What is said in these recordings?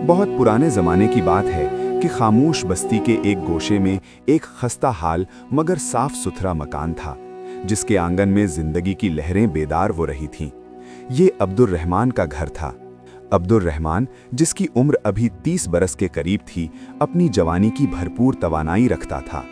बहुत पुराने ज़माने की बात है कि खामोश बस्ती के एक गोशे में एक खस्ता हाल मगर साफ सुथरा मकान था, जिसके आंगन में जिंदगी की लहरें बेदार हो रही थीं। ये अब्दुल रहमान का घर था। अब्दुल रहमान, जिसकी उम्र अभी 30 बरस के करीब थी, अपनी जवानी की भरपूर तवानाई रखता था,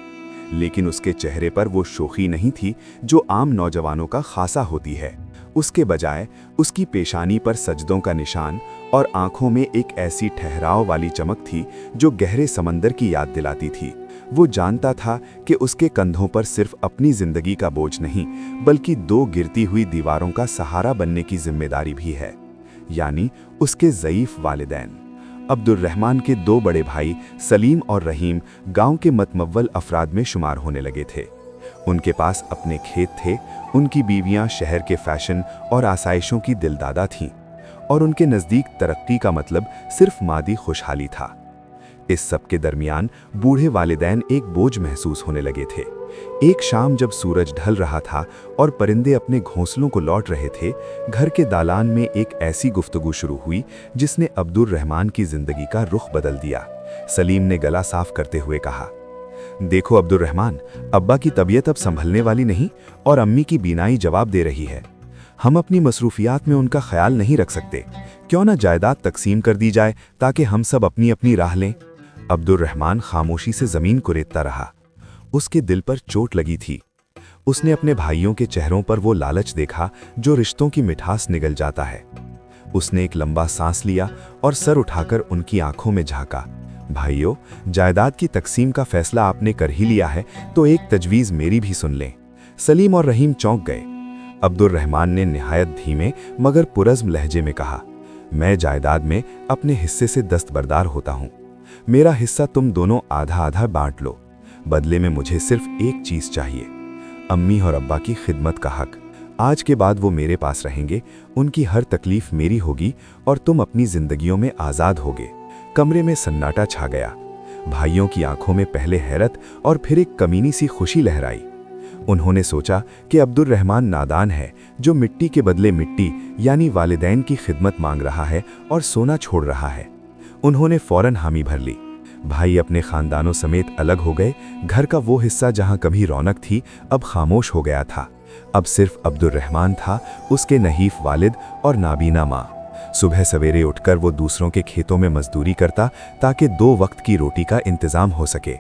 लेकिन उसके चेहरे पर वो शोखी नहीं थी जो आम नौजवानों का खासा होती है। उसके बजाय उसकी पेशानी पर सजदों का निशान और आंखों में एक ऐसी ठहराव वाली चमक थी जो गहरे समंदर की याद दिलाती थी। वो जानता था कि उसके कंधों पर सिर्फ अपनी जिंदगी का बोझ नहीं, बल्कि 2 गिरती हुई दीवारों का सहारा बनने की जिम्मेदारी भी है, यानी उसके ज़ईफ वालिदैन। अब्दुल रहमान के 2 बड़े भाई सलीम और रहीम गांव के मतमव्वल अफराद में शुमार होने लगे थे। उनके पास अपने खेत थे, उनकी बीवियां शहर के फैशन और आसाइशों की दिलदादा थीं, और उनके नज़दीक तरक्की का मतलब सिर्फ मादी खुशहाली था। इस सब के दरमियान बूढ़े वालिदैन एक बोझ महसूस होने लगे थे। एक शाम जब सूरज ढल रहा था और परिंदे अपने घोंसलों को लौट रहे थे, घर के दालान में एक ऐसी गुफ्तगू शुरू हुई जिसने अब्दुल रहमान की जिंदगी का रुख बदल दिया। सलीम ने गला साफ करते हुए कहा, देखो अब्दुल रहमान, अब्बा की तबीयत अब संभलने वाली नहीं और अम्मी की बीनाई जवाब दे रही है। हम अपनी मसरूफियात में उनका ख्याल नहीं रख सकते। क्यों ना जायदाद तकसीम कर दी जाए ताकि हम सब अपनी अपनी राह लें। अब्दुल रहमान खामोशी से जमीन को रेतता रहा। उसके दिल पर चोट लगी थी। उसने अपने भाइयों के चेहरों पर वो लालच देखा जो रिश्तों की मिठास निगल जाता है। उसने एक लंबा सांस लिया और सर उठाकर उनकी आंखों में झांका। भाइयों, जायदाद की तकसीम का फैसला आपने कर ही लिया है, तो एक तजवीज़ मेरी भी सुन लें। सलीम और रहीम चौंक गए। अब्दुल रहमान ने निहायत धीमे मगर पुरज़्म लहजे में कहा, मैं जायदाद में अपने हिस्से से दस्तबरदार होता हूँ। मेरा हिस्सा तुम दोनों आधा आधा बांट लो। बदले में मुझे सिर्फ एक चीज़ चाहिए, अम्मी और अब्बा की खिदमत का हक। आज के बाद वो मेरे पास रहेंगे, उनकी हर तकलीफ मेरी होगी और तुम अपनी जिंदगियों में आज़ाद होगे। कमरे में सन्नाटा छा गया। भाइयों की आंखों में पहले हैरत और फिर एक कमीनी सी खुशी लहराई। उन्होंने सोचा कि अब्दुल रहमान नादान है जो मिट्टी के बदले मिट्टी यानी वालिदैन की खिदमत मांग रहा है और सोना छोड़ रहा है। उन्होंने फौरन हामी भर ली। भाई अपने खानदानों समेत अलग हो गए। घर का वो हिस्सा जहां कभी रौनक थी अब खामोश हो गया था। अब सिर्फ अब्दुल रहमान था, उसके नहीफ वालिद और नाबीना माँ। सुबह सवेरे उठकर वो दूसरों के खेतों में मजदूरी करता ताकि 2 वक्त की रोटी का इंतजाम हो सके।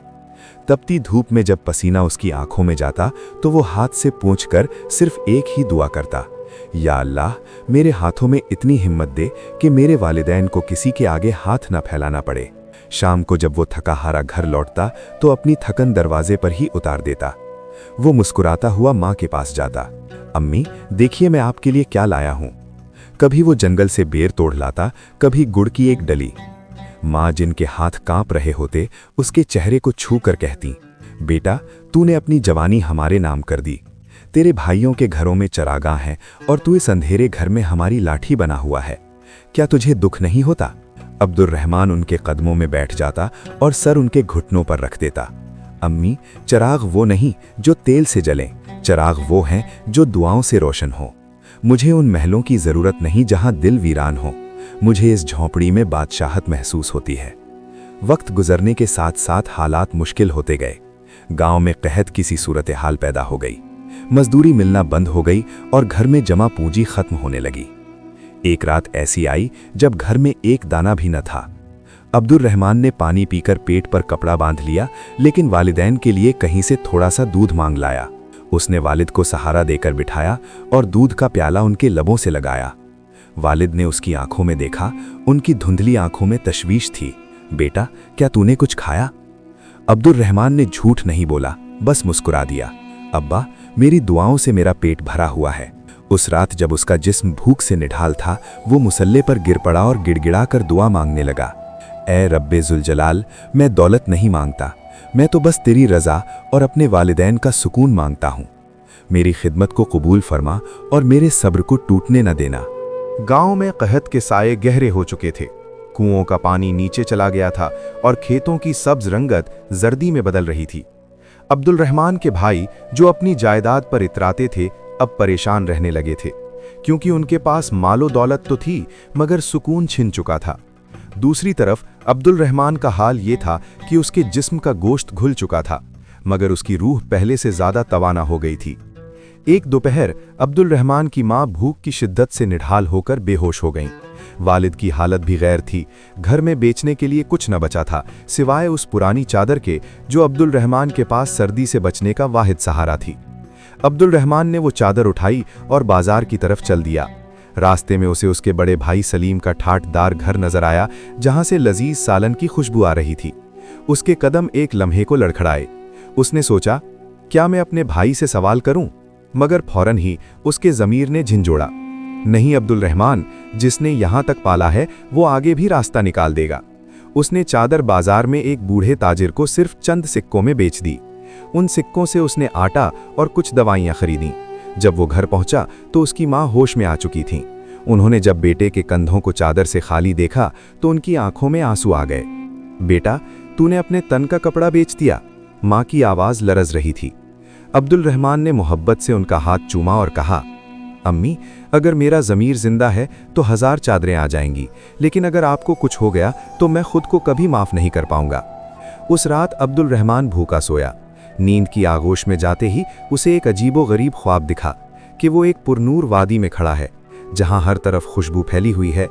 तपती धूप में जब पसीना उसकी आंखों में जाता तो वो हाथ से पोंछकर सिर्फ एक ही दुआ करता, या अल्लाह, मेरे हाथों में इतनी हिम्मत दे कि मेरे वालिदैन को किसी के आगे हाथ न फैलाना पड़े। शाम को जब वो थका हारा घर लौटता तो अपनी थकन दरवाजे पर ही उतार देता। वो मुस्कुराता हुआ माँ के पास जाता, अम्मी देखिए मैं आपके लिए क्या लाया हूँ। कभी वो जंगल से बेर तोड़ लाता, कभी गुड़ की एक डली। माँ जिनके हाथ कांप रहे होते उसके चेहरे को छू कर कहती, बेटा तूने अपनी जवानी हमारे नाम कर दी। तेरे भाइयों के घरों में चरागाह हैं और तू इस अंधेरे घर में हमारी लाठी बना हुआ है। क्या तुझे दुख नहीं होता? अब्दुल रहमान उनके कदमों में बैठ जाता और सर उनके घुटनों पर रख देता। अम्मी, चराग वो नहीं जो तेल से जलें, चराग वो हैं जो दुआओं से रोशन हो। मुझे उन महलों की ज़रूरत नहीं जहां दिल वीरान हो। मुझे इस झोंपड़ी में बादशाहत महसूस होती है। वक्त गुजरने के साथ साथ हालात मुश्किल होते गए। गांव में कहत किसी सूरत हाल पैदा हो गई। मजदूरी मिलना बंद हो गई और घर में जमा पूंजी खत्म होने लगी। एक रात ऐसी आई जब घर में एक दाना भी न था। अब्दुल रहमान ने पानी पीकर पेट पर कपड़ा बांध लिया, लेकिन वालिदैन के लिए कहीं से थोड़ा सा दूध मांग लाया। उसने वालिद को सहारा देकर बिठाया और दूध का प्याला उनके लबों से लगाया। वालिद ने उसकी आंखों में देखा। उनकी धुंधली आंखों में तशवीश थी। बेटा, क्या तूने कुछ खाया? अब्दुल रहमान ने झूठ नहीं बोला, बस मुस्कुरा दिया। अब्बा, मेरी दुआओं से मेरा पेट भरा हुआ है। उस रात जब उसका जिस्म भूख से निढाल था, वो मुसल्ले पर गिर पड़ा और गिड़गिड़ा कर दुआ मांगने लगा, ए रब्बे जुलजलाल, मैं दौलत नहीं मांगता, मैं तो बस तेरी रज़ा और अपने वालिदैन का सुकून मांगता हूँ। मेरी खिदमत को कबूल फरमा और मेरे सब्र को टूटने न देना। गांव में कहत के साये गहरे हो चुके थे। कुओं का पानी नीचे चला गया था और खेतों की सब्ज रंगत जर्दी में बदल रही थी। अब्दुल रहमान के भाई जो अपनी जायदाद पर इतराते थे अब परेशान रहने लगे थे, क्योंकि उनके पास मालो दौलत तो थी मगर सुकून छिन चुका था। दूसरी तरफ अब्दुल रहमान का हाल ये था कि उसके जिस्म का गोश्त घुल चुका था, मगर उसकी रूह पहले से ज्यादा तवाना हो गई थी। एक दोपहर अब्दुल रहमान की मां भूख की शिद्दत से निढाल होकर बेहोश हो गईं। वालिद की हालत भी गैर थी। घर में बेचने के लिए कुछ न बचा था सिवाय उस पुरानी चादर के जो अब्दुल रहमान के पास सर्दी से बचने का वाहिद सहारा थी। अब्दुल रहमान ने वो चादर उठाई और बाजार की तरफ चल दिया। रास्ते में उसे उसके बड़े भाई सलीम का ठाठदार घर नजर आया, जहां से लजीज सालन की खुशबू आ रही थी। उसके कदम एक लम्हे को लड़खड़ाए। उसने सोचा, क्या मैं अपने भाई से सवाल करूं? मगर फौरन ही उसके ज़मीर ने झिंझोड़ा, नहीं अब्दुल रहमान, जिसने यहां तक पाला है वो आगे भी रास्ता निकाल देगा। उसने चादर बाजार में एक बूढ़े ताजिर को सिर्फ चंद सिक्कों में बेच दी। उन सिक्कों से उसने आटा और कुछ दवाइयां खरीदी। जब वो घर पहुंचा तो उसकी मां होश में आ चुकी थीं। उन्होंने जब बेटे के कंधों को चादर से खाली देखा तो उनकी आंखों में आंसू आ गए। बेटा, तूने अपने तन का कपड़ा बेच दिया? मां की आवाज लरज रही थी। अब्दुल रहमान ने मोहब्बत से उनका हाथ चूमा और कहा, अम्मी, अगर मेरा ज़मीर जिंदा है तो 1000 चादरें आ जाएंगी, लेकिन अगर आपको कुछ हो गया तो मैं खुद को कभी माफ़ नहीं कर पाऊंगा। उस रात अब्दुल रहमान भूखा सोया। नींद की आगोश में जाते ही उसे एक अजीबो-गरीब ख्वाब दिखा कि वो एक पुरनूर वादी में खड़ा है, जहां हर तरफ खुशबू फैली हुई है।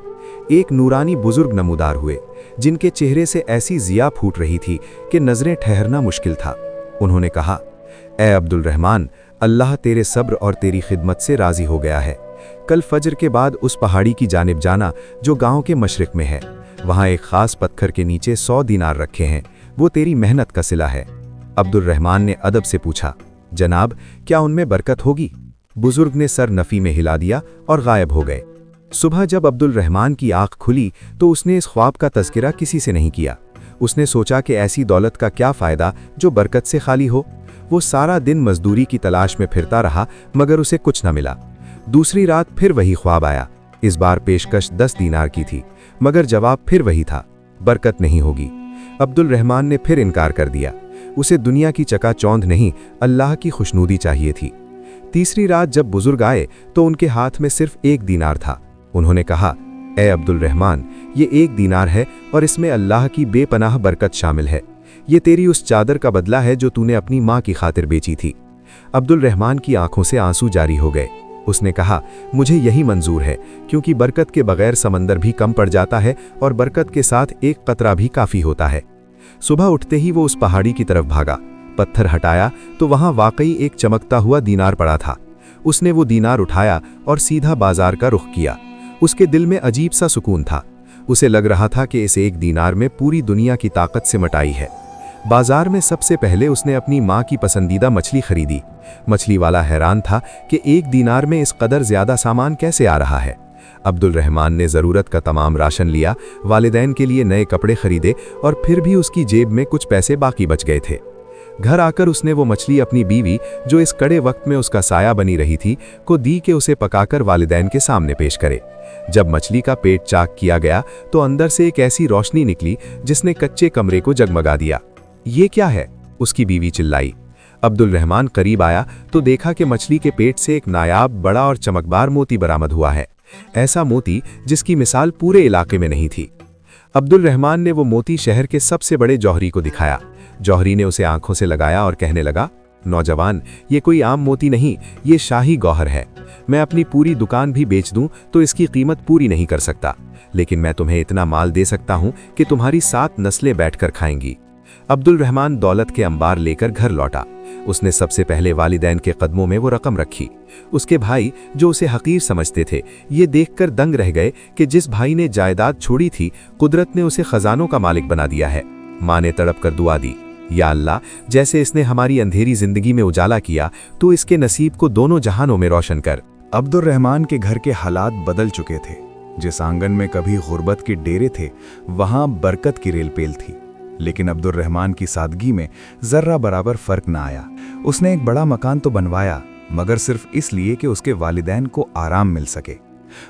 एक नूरानी बुजुर्ग नमूदार हुए, जिनके चेहरे से ऐसी जिया फूट रही थी कि नजरें ठहरना मुश्किल था। उन्होंने कहा, ए अब्दुल रहमान, अल्लाह तेरे सब्र और तेरी खिदमत से राजी हो गया है। कल फजर के बाद उस पहाड़ी की जानिब जाना जो गांव के मशरिक में है। वहां एक खास पत्थर के नीचे 100 दीनार रखे हैं, वो तेरी मेहनत का सिला है। अब्दुल रहमान ने अदब से पूछा, जनाब, क्या उनमें बरकत होगी? बुजुर्ग ने सर नफी में हिला दिया और गायब हो गए। सुबह जब अब्दुल रहमान की आंख खुली तो उसने इस ख्वाब का तज़किरा किसी से नहीं किया। उसने सोचा कि ऐसी दौलत का क्या फ़ायदा जो बरकत से खाली हो। वो सारा दिन मजदूरी की तलाश में फिरता रहा, मगर उसे कुछ न मिला। दूसरी रात फिर वही ख्वाब आया। इस बार पेशकश 10 दीनार की थी, मगर जवाब फिर वही था, बरकत नहीं होगी। अब्दुल रहमान ने फिर इनकार कर दिया। उसे दुनिया की चकाचौंध नहीं, अल्लाह की खुशनूदी चाहिए थी। तीसरी रात जब बुजुर्ग आए तो उनके हाथ में सिर्फ 1 दीनार था। उन्होंने कहा, ए अब्दुल रहमान, ये 1 दीनार है और इसमें अल्लाह की बेपनाह बरकत शामिल है। ये तेरी उस चादर का बदला है जो तूने अपनी माँ की खातिर बेची थी। अब्दुल रहमान की आंखों से आंसू जारी हो गए। उसने कहा, मुझे यही मंजूर है, क्योंकि बरकत के बगैर समंदर भी कम पड़ जाता है और बरकत के साथ एक कतरा भी काफ़ी होता है। सुबह उठते ही वो उस पहाड़ी की तरफ भागा। पत्थर हटाया तो वहां वाकई एक चमकता हुआ दीनार पड़ा था। उसने वो दीनार उठाया और सीधा बाजार का रुख किया। उसके दिल में अजीब सा सुकून था। उसे लग रहा था कि इस 1 दीनार में पूरी दुनिया की ताकत सिमटाई है। बाजार में सबसे पहले उसने अपनी माँ की पसंदीदा मछली खरीदी। मछली वाला हैरान था कि 1 दीनार में इस कदर ज्यादा सामान कैसे आ रहा है। अब्दुल रहमान ने ज़रूरत का तमाम राशन लिया, वालिदैन के लिए नए कपड़े खरीदे और फिर भी उसकी जेब में कुछ पैसे बाकी बच गए थे। घर आकर उसने वो मछली अपनी बीवी, जो इस कड़े वक्त में उसका साया बनी रही थी, को दी कि उसे पकाकर वालिदैन के सामने पेश करे। जब मछली का पेट चाक किया गया तो अंदर से एक ऐसी रोशनी निकली जिसने कच्चे कमरे को जगमगा दिया। ये क्या है? उसकी बीवी चिल्लाई। अब्दुल रहमान करीब आया तो देखा कि मछली के पेट से एक नायाब, बड़ा और चमकदार मोती बरामद हुआ है। ऐसा मोती जिसकी मिसाल पूरे इलाके में नहीं थी। अब्दुल रहमान ने वो मोती शहर के सबसे बड़े जौहरी को दिखाया। जौहरी ने उसे आंखों से लगाया और कहने लगा, नौजवान, ये कोई आम मोती नहीं, ये शाही गौहर है। मैं अपनी पूरी दुकान भी बेच दूं तो इसकी कीमत पूरी नहीं कर सकता, लेकिन मैं तुम्हें इतना माल दे सकता हूं कि तुम्हारी 7 नस्लें बैठकर खाएंगी। अब्दुल रहमान दौलत के अंबार लेकर घर लौटा। उसने सबसे पहले वालिदैन के कदमों में वो रकम रखी। उसके भाई, जो उसे हकीर समझते थे, ये देखकर दंग रह गए कि जिस भाई ने जायदाद छोड़ी थी, कुदरत ने उसे खजानों का मालिक बना दिया है। माँ ने तड़प कर दुआ दी, या अल्लाह, जैसे इसने हमारी अंधेरी जिंदगी में उजाला किया, तो इसके नसीब को दोनों जहानों में रोशन कर। अब्दुल रहमान के घर के हालात बदल चुके थे। जिस आंगन में कभी गुर्बत के डेरे थे, वहां बरकत की रेलपेल थी। लेकिन अब्दुल रहमान की सादगी में जर्रा बराबर फर्क न आया। उसने एक बड़ा मकान तो बनवाया, मगर सिर्फ इसलिए कि उसके वालिदैन को आराम मिल सके।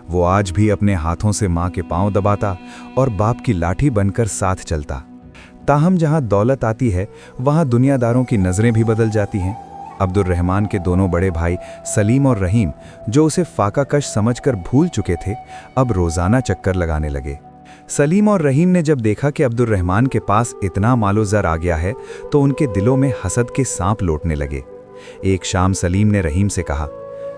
वो आज भी अपने हाथों से माँ के पांव दबाता और बाप की लाठी बनकर साथ चलता। ताहम जहां दौलत आती है, वहां दुनियादारों की नजरें भी बदल जाती हैं। अब्दुल रहमान के दोनों बड़े भाई सलीम और रहीम, जो उसे फाका कश समझकर भूल चुके थे, अब रोजाना चक्कर लगाने लगे। सलीम और रहीम ने जब देखा कि अब्दुल रहमान के पास इतना मालो ज़र आ गया है तो उनके दिलों में हसद के सांप लौटने लगे। एक शाम सलीम ने रहीम से कहा,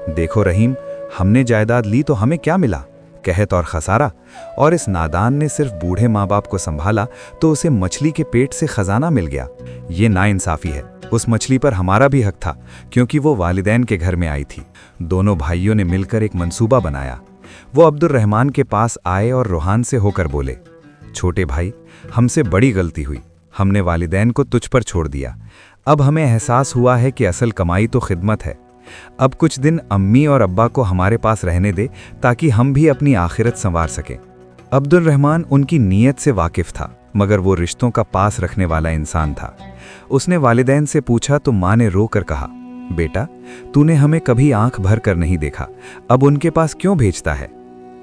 देखो रहीम, हमने जायदाद ली तो हमें क्या मिला? कहत और खसारा। और इस नादान ने सिर्फ बूढ़े माँ बाप को संभाला तो उसे मछली के पेट से खजाना मिल गया। ये नाइंसाफ़ी है। उस मछली पर हमारा भी हक था क्योंकि वो वालिदैन के घर में आई थी। दोनों भाइयों ने मिलकर एक मंसूबा बनाया। वो अब्दुल रहमान के पास आए और रूहान से होकर बोले, छोटे भाई, हमसे बड़ी गलती हुई। हमने वालिदैन को तुझ पर छोड़ दिया। अब हमें एहसास हुआ है कि असल कमाई तो खिदमत है। अब कुछ दिन अम्मी और अब्बा को हमारे पास रहने दे ताकि हम भी अपनी आखिरत संवार सकें। अब्दुल रहमान उनकी नीयत से वाकिफ था, मगर वो रिश्तों का पास रखने वाला इंसान था। उसने वालिदैन से पूछा तो माँ ने रो कर कहा, बेटा, तूने हमें कभी आंख भर कर नहीं देखा, अब उनके पास क्यों भेजता है?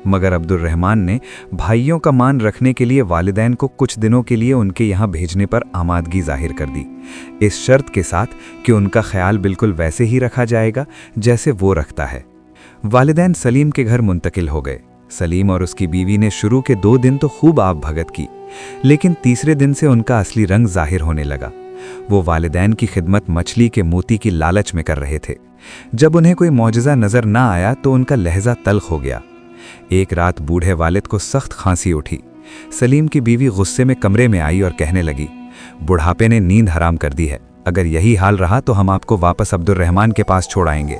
मगर अब्दुल रहमान ने भाइयों का मान रखने के लिए वालिदैन को कुछ दिनों के लिए उनके यहाँ भेजने पर आमादगी जाहिर कर दी, इस शर्त के साथ कि उनका ख्याल बिल्कुल वैसे ही रखा जाएगा जैसे वो रखता है। वालिदैन सलीम के घर मुंतकिल हो गए। सलीम और उसकी बीवी ने शुरू के 2 दिन तो खूब आब भगत की, लेकिन तीसरे दिन से उनका असली रंग जाहिर होने लगा। वो वालिदैन की खिदमत मछली के मोती की लालच में कर रहे थे। जब उन्हें कोई मौजज़ा नज़र ना आया तो उनका लहजा तल्ख हो गया। एक रात बूढ़े वालिद को सख्त खांसी उठी। सलीम की बीवी गुस्से में कमरे में आई और कहने लगी, बुढ़ापे ने नींद हराम कर दी है। अगर यही हाल रहा तो हम आपको वापस अब्दुल रहमान के पास छोड़ आएंगे।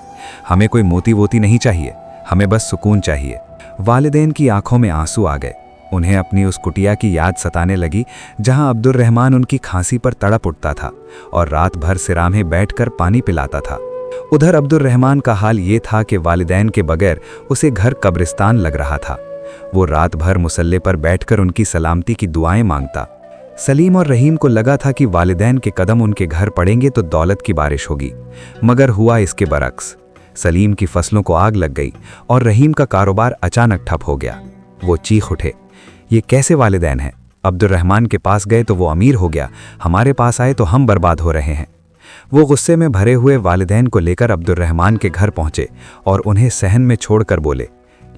हमें कोई मोती वोती नहीं चाहिए, हमें बस सुकून चाहिए। वालिदैन की आंखों में आंसू आ गए। उन्हें अपनी उस कुटिया की याद सताने लगी जहां अब्दुल रहमान उनकी खांसी पर तड़प उठता था और रात भर सिरामे बैठकर पानी पिलाता था। उधर अब्दुल रहमान का हाल ये था कि वालिदैन के बगैर उसे घर कब्रिस्तान लग रहा था। वो रात भर मुसल्ले पर बैठकर उनकी सलामती की दुआएं मांगता। सलीम और रहीम को लगा था कि वालिदैन के कदम उनके घर पड़ेंगे तो दौलत की बारिश होगी, मगर हुआ इसके बरक्स। सलीम की फसलों को आग लग गई और रहीम का कारोबार अचानक ठप हो गया। वो चीख उठे, ये कैसे वालिदैन है? अब्दुल रहमान के पास गए तो वो अमीर हो गया, हमारे पास आए तो हम बर्बाद हो रहे हैं। वो गुस्से में भरे हुए वालिदैन को लेकर अब्दुल रहमान के घर पहुंचे और उन्हें सहन में छोड़कर बोले,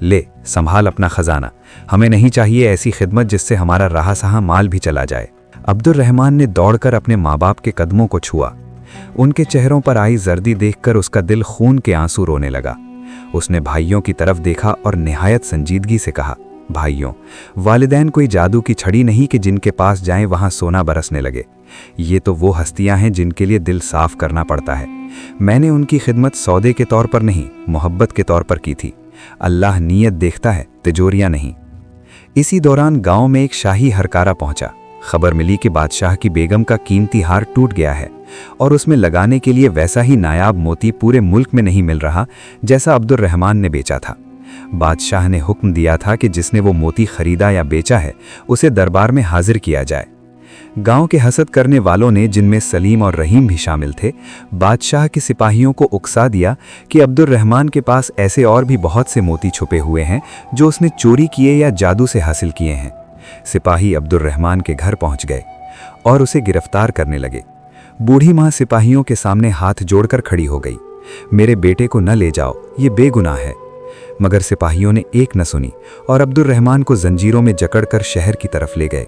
ले संभाल अपना खजाना, हमें नहीं चाहिए ऐसी खिदमत जिससे हमारा रहा सहा माल भी चला जाए। अब्दुल रहमान ने दौड़कर अपने माँ बाप के कदमों को छुआ। उनके चेहरों पर आई जर्दी देखकर उसका दिल खून के आंसू रोने लगा। उसने भाइयों की तरफ देखा और निहायत संजीदगी से कहा, भाइयों, वालिदैन कोई जादू की छड़ी नहीं कि जिनके पास जाएं वहां सोना बरसने लगे। ये तो वो हस्तियां हैं जिनके लिए दिल साफ करना पड़ता है। मैंने उनकी खिदमत सौदे के तौर पर नहीं, मोहब्बत के तौर पर की थी। अल्लाह नीयत देखता है, तिजोरियां नहीं। इसी दौरान गांव में एक शाही हरकारा पहुंचा। खबर मिली कि बादशाह की बेगम का कीमती हार टूट गया है और उसमें लगाने के लिए वैसा ही नायाब मोती पूरे मुल्क में नहीं मिल रहा जैसा अब्दुल रहमान ने बेचा था। बादशाह ने हुक्म दिया था कि जिसने वो मोती खरीदा या बेचा है उसे दरबार में हाजिर किया जाए। गांव के हसद करने वालों ने, जिनमें सलीम और रहीम भी शामिल थे, बादशाह के सिपाहियों को उकसा दिया कि अब्दुल रहमान के पास ऐसे और भी बहुत से मोती छुपे हुए हैं जो उसने चोरी किए या जादू से हासिल किए हैं। सिपाही अब्दुल रहमान के घर पहुंच गए और उसे गिरफ्तार करने लगे। बूढ़ी माँ सिपाहियों के सामने हाथ जोड़कर खड़ी हो गई, मेरे बेटे को न ले जाओ, ये बेगुनाह है। मगर सिपाहियों ने एक न सुनी और अब्दुल रहमान को जंजीरों में जकड़कर शहर की तरफ ले गए।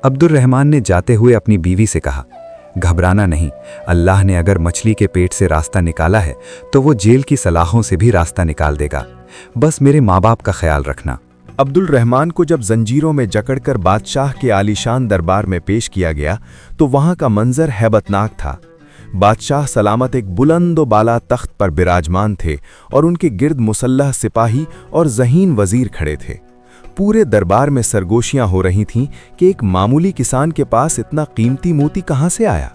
अब्दुल रहमान ने जाते हुए अपनी बीवी से कहा, घबराना नहीं, अल्लाह ने अगर मछली के पेट से रास्ता निकाला है तो वो जेल की सलाखों से भी रास्ता निकाल देगा। बस मेरे माँ बाप का ख्याल रखना। अब्दुल रहमान को जब जंजीरों में जकड़कर बादशाह के आलीशान दरबार में पेश किया गया तो वहां का मंजर हैबतनाक था। बादशाह सलामत एक बुलंद व बाला तख्त पर विराजमान थे और उनके गिर्द मुसल्लह सिपाही और ज़हीन वजीर खड़े थे। पूरे दरबार में सरगोशियां हो रही थीं कि एक मामूली किसान के पास इतना कीमती मोती कहां से आया।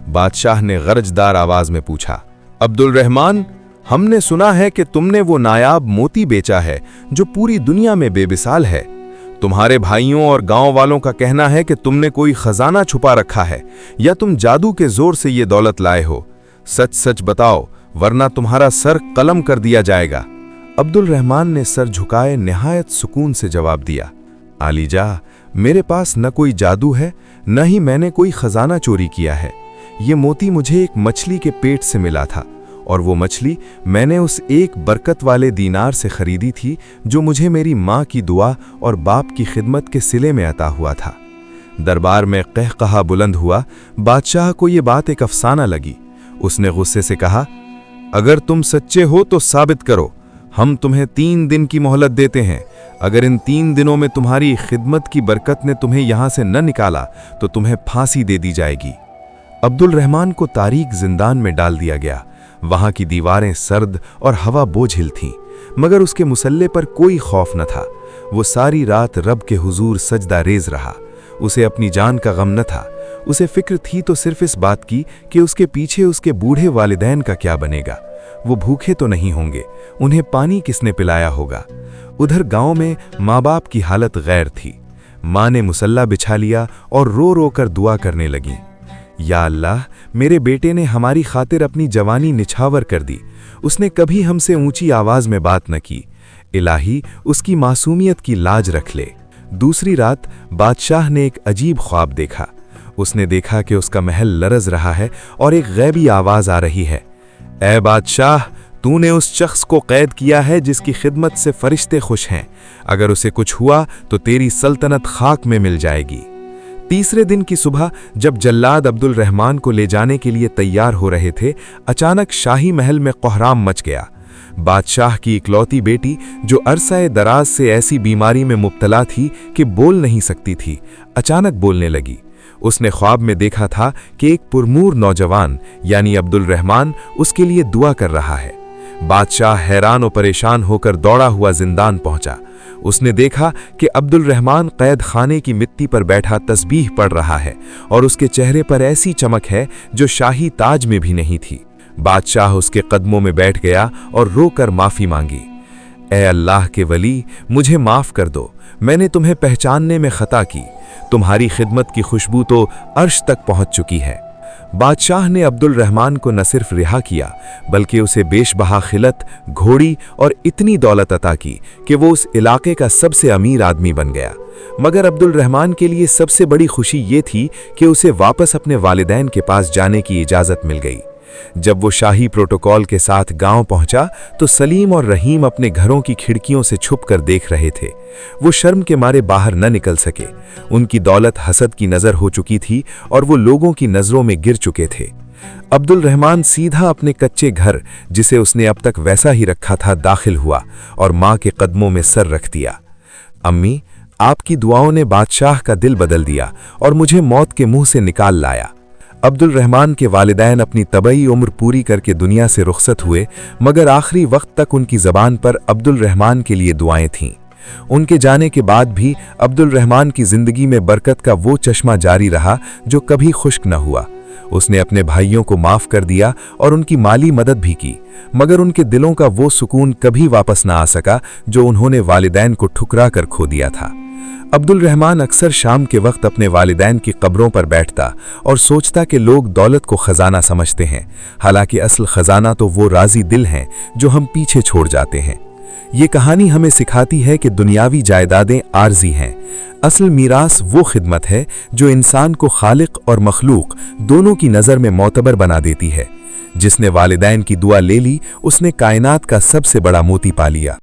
बादशाह ने गरजदार आवाज में पूछा, अब्दुल रहमान, हमने सुना है कि तुमने वो नायाब मोती बेचा है जो पूरी दुनिया में बेमिसाल है। तुम्हारे भाइयों और गांव वालों का कहना है कि तुमने कोई खजाना छुपा रखा है या तुम जादू के जोर से ये दौलत लाए हो। सच सच बताओ, वरना तुम्हारा सर कलम कर दिया जाएगा। अब्दुल रहमान ने सर झुकाए निहायत सुकून से जवाब दिया, आलीजा, मेरे पास न कोई जादू है, न ही मैंने कोई खजाना चोरी किया है। ये मोती मुझे एक मछली के पेट से मिला था और वो मछली मैंने उस एक बरकत वाले दीनार से खरीदी थी जो मुझे मेरी माँ की दुआ और बाप की खिदमत के सिले में अता हुआ था। दरबार में कहकहा बुलंद हुआ। बादशाह को ये बात एक अफसाना लगी। उसने गुस्से से कहा, अगर तुम सच्चे हो तो साबित करो। हम तुम्हें 3 दिन की मोहलत देते हैं। अगर इन 3 दिनों में तुम्हारी खिदमत की बरकत ने तुम्हें यहां से न निकाला तो तुम्हें फांसी दे दी जाएगी। अब्दुल रहमान को तारीक जिंदान में डाल दिया गया। वहां की दीवारें सर्द और हवा बोझिल थीं, मगर उसके मुसल्ले पर कोई खौफ न था। वो सारी रात रब के हुजूर सजदा रेज रहा। उसे अपनी जान का गम न था। उसे फिक्र थी तो सिर्फ इस बात की कि उसके पीछे उसके बूढ़े वालिदैन का क्या बनेगा। वो भूखे तो नहीं होंगे, उन्हें पानी किसने पिलाया होगा। उधर गांव में माँ बाप की हालत गैर थी। माँ ने मुसल्ला बिछा लिया और रो रो कर दुआ करने लगी, या अल्लाह, मेरे बेटे ने हमारी खातिर अपनी जवानी निछावर कर दी। उसने कभी हमसे ऊंची आवाज में बात न की। इलाही, उसकी मासूमियत की लाज रख ले। दूसरी रात बादशाह ने एक अजीब ख्वाब देखा। उसने देखा कि उसका महल लरज रहा है और एक गैबी आवाज आ रही है, ऐ बादशाह, तूने उस शख्स को कैद किया है जिसकी खिदमत से फरिश्ते खुश हैं। अगर उसे कुछ हुआ तो तेरी सल्तनत खाक में मिल जाएगी। तीसरे दिन की सुबह जब जल्लाद अब्दुल रहमान को ले जाने के लिए तैयार हो रहे थे, अचानक शाही महल में कोहराम मच गया। बादशाह की इकलौती बेटी, जो अरसाए दराज से ऐसी बीमारी में मुब्तला थी कि बोल नहीं सकती थी, अचानक बोलने लगी। उसने ख्वाब में देखा था कि एक पुरनूर नौजवान यानी अब्दुल रहमान उसके लिए दुआ कर रहा है। बादशाह हैरान और परेशान होकर दौड़ा हुआ जिंदान पहुंचा। उसने देखा कि अब्दुल रहमान कैद खाने की मिट्टी पर बैठा तस्बीह पढ़ रहा है और उसके चेहरे पर ऐसी चमक है जो शाही ताज में भी नहीं थी। बादशाह उसके कदमों में बैठ गया और रोकर माफी मांगी, ए अल्लाह के वली, मुझे माफ कर दो, मैंने तुम्हें पहचानने में खता की। तुम्हारी खिदमत की खुशबू तो अर्श तक पहुंच चुकी है। बादशाह ने अब्दुल रहमान को न सिर्फ रिहा किया बल्कि उसे बेशबहा खिलत, घोड़ी और इतनी दौलत अता की कि वो उस इलाके का सबसे अमीर आदमी बन गया। मगर अब्दुल रहमान के लिए सबसे बड़ी खुशी ये थी कि उसे वापस अपने वालिदैन के पास जाने की इजाज़त मिल गई। जब वो शाही प्रोटोकॉल के साथ गांव पहुंचा तो सलीम और रहीम अपने घरों की खिड़कियों से छुपकर देख रहे थे। वो शर्म के मारे बाहर न निकल सके। उनकी दौलत हसद की नज़र हो चुकी थी और वो लोगों की नज़रों में गिर चुके थे। अब्दुल रहमान सीधा अपने कच्चे घर, जिसे उसने अब तक वैसा ही रखा था, दाखिल हुआ और माँ के कदमों में सर रख दिया। अम्मी, आपकी दुआओं ने बादशाह का दिल बदल दिया और मुझे मौत के मुंह से निकाल लाया। अब्दुल रहमान के वालिदैन अपनी तबई उम्र पूरी करके दुनिया से रुखसत हुए, मगर आखिरी वक्त तक उनकी ज़बान पर अब्दुल रहमान के लिए दुआएं थीं। उनके जाने के बाद भी अब्दुल रहमान की ज़िंदगी में बरकत का वो चश्मा जारी रहा जो कभी खुश्क न हुआ। उसने अपने भाइयों को माफ़ कर दिया और उनकी माली मदद भी की, मगर उनके दिलों का वो सुकून कभी वापस न आ सका जो उन्होंने वालिदैन को ठुकरा कर खो दिया था। अब्दुल रहमान अक्सर शाम के वक्त अपने वालिदैन की कब्रों पर बैठता और सोचता कि लोग दौलत को ख़जाना समझते हैं, हालांकि असल ख़जाना तो वो राज़ी दिल हैं जो हम पीछे छोड़ जाते हैं। ये कहानी हमें सिखाती है कि दुनियावी जायदादें आर्जी हैं। असल मीरास वो खिदमत है जो इंसान को खालिक और मखलूक दोनों की नज़र में मोतबर बना देती है। जिसने वालिदैन की दुआ ले ली, उसने कायनात का सबसे बड़ा मोती पा लिया।